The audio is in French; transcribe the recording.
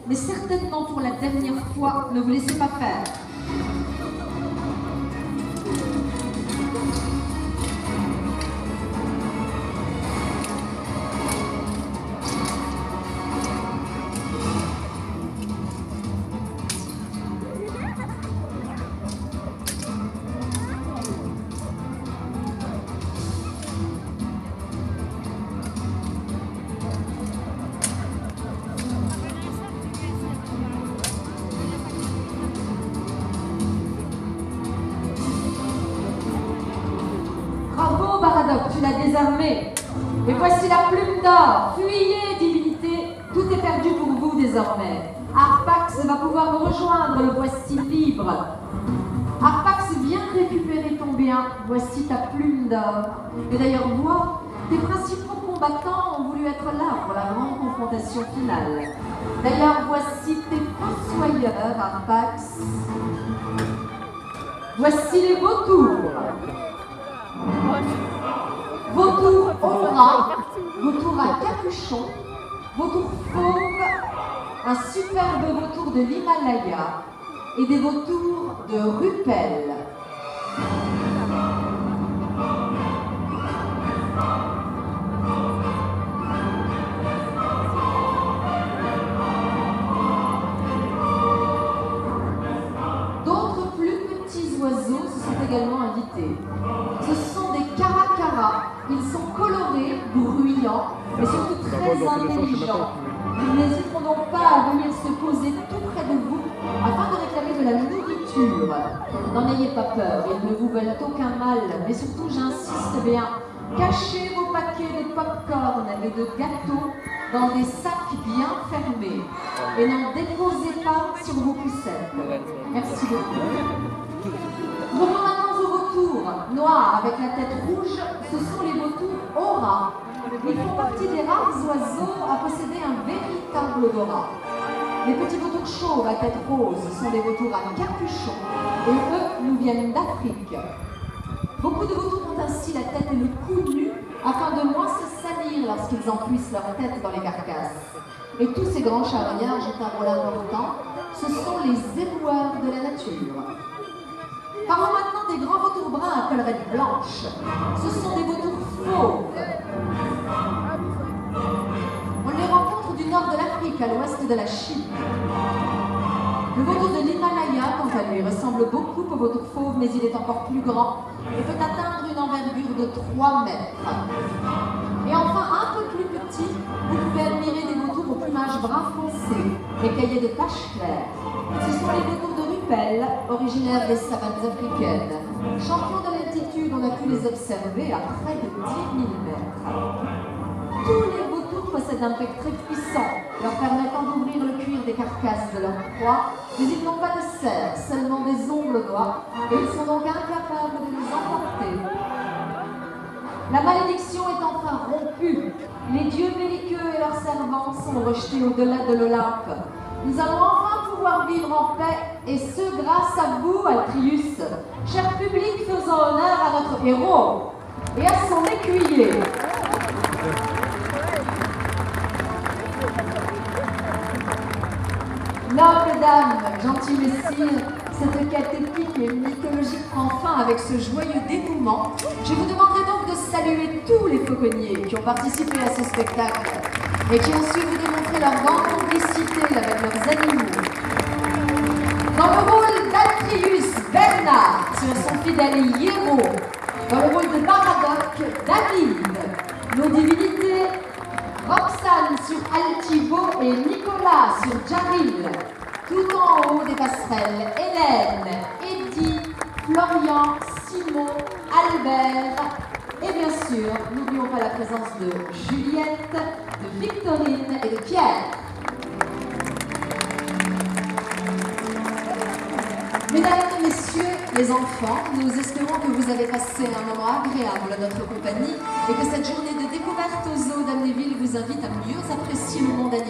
mais certainement pour la dernière fois, ne vous laissez pas faire. Bravo, Baradoc, tu l'as désarmé. Et voici la plume d'or. Fuyez, divinité, tout est perdu pour vous désormais. Arpax va pouvoir me rejoindre, le voici libre. Arpax, viens récupérer ton bien, voici ta plume d'or. Et d'ailleurs, moi, tes principaux combattants ont voulu être là pour la grande confrontation finale. D'ailleurs, voici tes fossoyeurs, Arpax. Voici les vautours. Vautour aura, vautour à capuchon, vautour fauve, un superbe vautour de l'Himalaya et des vautours de Rupel. D'autres plus petits oiseaux se sont également invités. Ce sont des caracaras. Ils sont colorés, bruyants, mais surtout très intelligents. Ils n'hésiteront donc pas à venir se poser tout près de vous afin de réclamer de la nourriture. N'en ayez pas peur, ils ne vous veulent aucun mal, mais surtout, j'insiste bien, cachez vos paquets de pop-corn et de gâteaux dans des sacs bien fermés et n'en déposez pas sur vos poussettes. Merci beaucoup. Revenons maintenant aux vautours noirs avec la tête rouge, ce sont les vautours aura. Ils font partie des rares oiseaux à posséder un véritable odorat. Les petits vautours chauves à tête rose sont des vautours à capuchon et eux nous viennent d'Afrique. Beaucoup de vautours ont ainsi la tête et le cou nus afin de moins se salir lorsqu'ils enfouissent leur tête dans les carcasses. Et tous ces grands charognards jouent un rôle important, ce sont les éboueurs de la nature. Parlons maintenant des grands vautours bruns à collerette blanche. Ce sont des vautours fauves. On les rencontre du nord de l'Afrique à l'ouest de la Chine. Le vautour de l'Himalaya, quant à lui, ressemble beaucoup au vautour fauve, mais il est encore plus grand et peut atteindre une envergure de 3 mètres. Et enfin, un peu plus petit, vous pouvez admirer des vautours au plumage brun foncé, écaillés de taches claires. Ce sont les vautours de Rupel, originaires des savanes africaines. Champions de l'altitude, on a pu les observer à près de 10 000 mètres. Tous les vautours possèdent un bec très puissant, leur permettant d'ouvrir le cuir des carcasses de leur proie, mais ils n'ont pas de serre, seulement des ongles noirs, et ils sont donc incapables de les emporter. La malédiction est enfin rompue. Les dieux belliqueux et leurs servants sont rejetés au-delà de l'Olympe. Nous allons enfin pouvoir vivre en paix, et ce grâce à vous, Altrius, cher public faisant honneur à notre héros et à son écuyer. Là, mesdames, gentils messieurs, cette quête épique et mythologique prend fin avec ce joyeux dénouement. Je vous demanderai donc de saluer tous les fauconniers qui ont participé à ce spectacle et qui ont su vous démontrer leur grande complicité avec leurs animaux. Dans le rôle d'Altrius, Bernard, sur son fidèle Hiero. Dans le rôle de Baradoc, David. Nos divinités, Roxane sur Altivo et Nicolas sur Jaril. Tout en haut des passerelles, Hélène, Eddie, Florian, Simon, Albert. Et bien sûr, n'oublions pas la présence de Juliette, de Victorine et de Pierre. Mesdames et messieurs, les enfants, nous espérons que vous avez passé un moment agréable à notre compagnie et que cette journée de découverte au zoo d'Amnéville vous invite à mieux apprécier le monde animal.